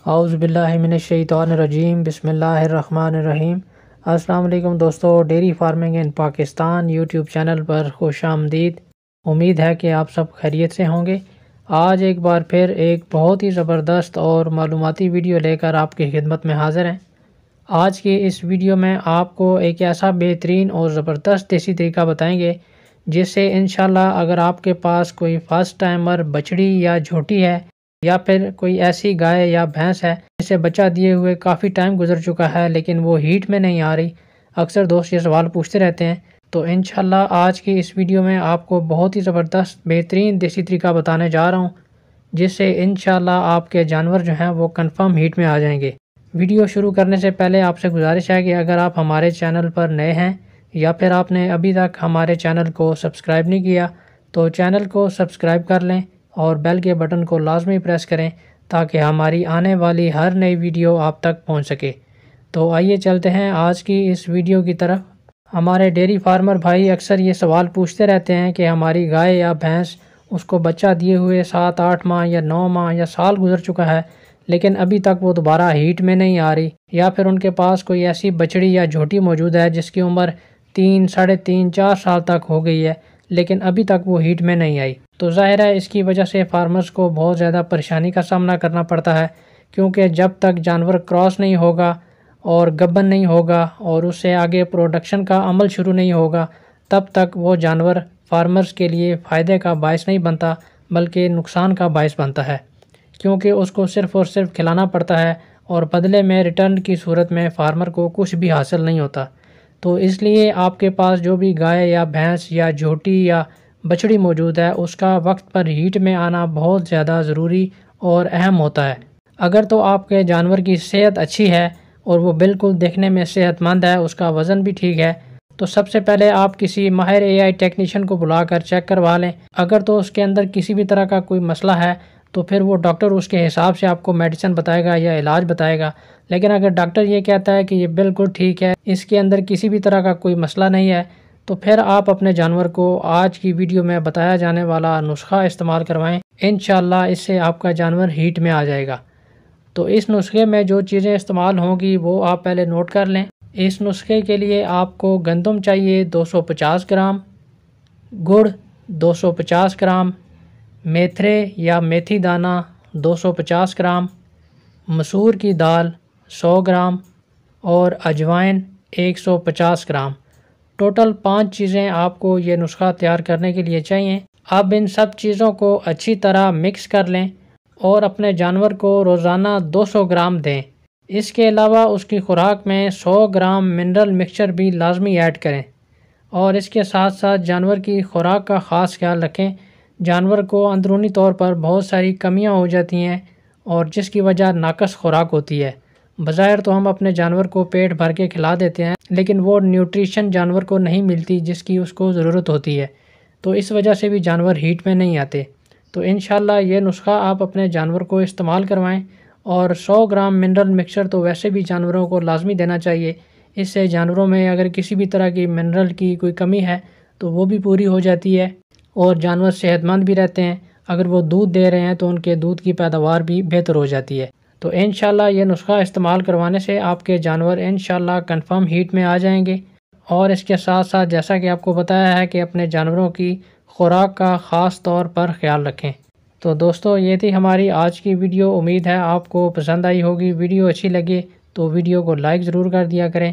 اعوذ باللہ من الشیطان الرجیم، بسم اللہ الرحمن الرحیم۔ السلام علیکم دوستو، ڈیری فارمنگ ان پاکستان یوٹیوب چینل پر خوش آمدید۔ امید ہے کہ آپ سب خیریت سے ہوں گے۔ آج ایک بار پھر ایک بہت ہی زبردست اور معلوماتی ویڈیو لے کر آپ کی خدمت میں حاضر ہیں۔ آج کی اس ویڈیو میں آپ کو ایک ایسا بہترین اور زبردست دیسی طریقہ بتائیں گے جس سے انشاءاللہ اگر آپ کے پاس کوئی فرسٹ ٹائمر بچڑی یا جھوٹی ہے یا پھر کوئی ایسی گائے یا بھینس ہے جسے بچہ دیے ہوئے کافی ٹائم گزر چکا ہے لیکن وہ ہیٹ میں نہیں آ رہی، اکثر دوست یہ سوال پوچھتے رہتے ہیں، تو انشاءاللہ آج کی اس ویڈیو میں آپ کو بہت ہی زبردست بہترین دیسی طریقہ بتانے جا رہا ہوں جس سے انشاءاللہ آپ کے جانور جو ہیں وہ کنفرم ہیٹ میں آ جائیں گے۔ ویڈیو شروع کرنے سے پہلے آپ سے گزارش ہے کہ اگر آپ ہمارے چینل پر نئے ہیں یا پھر آپ نے ابھی تک ہمارے چینل کو سبسکرائب نہیں کیا تو چینل کو سبسکرائب کر لیں اور بیل کے بٹن کو لازمی پریس کریں تاکہ ہماری آنے والی ہر نئی ویڈیو آپ تک پہنچ سکے۔ تو آئیے چلتے ہیں آج کی اس ویڈیو کی طرف۔ ہمارے ڈیری فارمر بھائی اکثر یہ سوال پوچھتے رہتے ہیں کہ ہماری گائے یا بھینس اس کو بچہ دیے ہوئے 7-8 ماہ یا 9 ماہ یا سال گزر چکا ہے لیکن ابھی تک وہ دوبارہ ہیٹ میں نہیں آ رہی، یا پھر ان کے پاس کوئی ایسی بچڑی یا جھوٹی موجود ہے جس کی عمر 3، 3.5، 4 سال تک ہو گئی ہے لیکن ابھی تک وہ ہیٹ میں نہیں آئی۔ تو ظاہر ہے اس کی وجہ سے فارمرز کو بہت زیادہ پریشانی کا سامنا کرنا پڑتا ہے، کیونکہ جب تک جانور کراس نہیں ہوگا اور گبن نہیں ہوگا اور اس سے آگے پروڈکشن کا عمل شروع نہیں ہوگا تب تک وہ جانور فارمرز کے لیے فائدے کا باعث نہیں بنتا بلکہ نقصان کا باعث بنتا ہے، کیونکہ اس کو صرف اور صرف کھلانا پڑتا ہے اور بدلے میں ریٹرن کی صورت میں فارمر کو کچھ بھی حاصل نہیں ہوتا۔ تو اس لیے آپ کے پاس جو بھی گائے یا بھینس یا جھوٹی یا بچڑی موجود ہے اس کا وقت پر ہیٹ میں آنا بہت زیادہ ضروری اور اہم ہوتا ہے۔ اگر تو آپ کے جانور کی صحت اچھی ہے اور وہ بالکل دیکھنے میں صحت مند ہے، اس کا وزن بھی ٹھیک ہے، تو سب سے پہلے آپ کسی ماہر AI ٹیکنیشین کو بلا کر چیک کروا لیں۔ اگر تو اس کے اندر کسی بھی طرح کا کوئی مسئلہ ہے تو پھر وہ ڈاکٹر اس کے حساب سے آپ کو میڈیسن بتائے گا یا علاج بتائے گا، لیکن اگر ڈاکٹر یہ کہتا ہے کہ یہ بالکل ٹھیک ہے، اس کے اندر کسی بھی طرح کا کوئی مسئلہ نہیں ہے، تو پھر آپ اپنے جانور کو آج کی ویڈیو میں بتایا جانے والا نسخہ استعمال کروائیں، انشاءاللہ اس سے آپ کا جانور ہیٹ میں آ جائے گا۔ تو اس نسخے میں جو چیزیں استعمال ہوں گی وہ آپ پہلے نوٹ کر لیں۔ اس نسخے کے لیے آپ کو گندم چاہیے 250 گرام، گڑ 250 گرام، میتھرے یا میتھی دانہ 250 گرام، مسور کی دال 100 گرام اور اجوائن 150 گرام۔ ٹوٹل 5 چیزیں آپ کو یہ نسخہ تیار کرنے کے لیے چاہیے۔ اب ان سب چیزوں کو اچھی طرح مکس کر لیں اور اپنے جانور کو روزانہ 200 گرام دیں۔ اس کے علاوہ اس کی خوراک میں 100 گرام منرل مکسچر بھی لازمی ایڈ کریں، اور اس کے ساتھ ساتھ جانور کی خوراک کا خاص خیال رکھیں۔ جانور کو اندرونی طور پر بہت ساری کمیاں ہو جاتی ہیں اور جس کی وجہ ناقص خوراک ہوتی ہے۔ بظاہر تو ہم اپنے جانور کو پیٹ بھر کے کھلا دیتے ہیں لیکن وہ نیوٹریشن جانور کو نہیں ملتی جس کی اس کو ضرورت ہوتی ہے، تو اس وجہ سے بھی جانور ہیٹ میں نہیں آتے۔ تو انشاءاللہ یہ نسخہ آپ اپنے جانور کو استعمال کروائیں، اور 100 گرام منرل مکسچر تو ویسے بھی جانوروں کو لازمی دینا چاہیے۔ اس سے جانوروں میں اگر کسی بھی طرح کی منرل کی کوئی کمی ہے تو وہ بھی پوری ہو جاتی ہے اور جانور صحت مند بھی رہتے ہیں۔ اگر وہ دودھ دے رہے ہیں تو ان کے دودھ کی پیداوار بھی بہتر ہو جاتی ہے۔ تو انشاءاللہ یہ نسخہ استعمال کروانے سے آپ کے جانور انشاءاللہ کنفرم ہیٹ میں آ جائیں گے۔ اور اس کے ساتھ ساتھ جیسا کہ آپ کو بتایا ہے کہ اپنے جانوروں کی خوراک کا خاص طور پر خیال رکھیں۔ تو دوستو یہ تھی ہماری آج کی ویڈیو، امید ہے آپ کو پسند آئی ہوگی۔ ویڈیو اچھی لگے تو ویڈیو کو لائک ضرور کر دیا کریں۔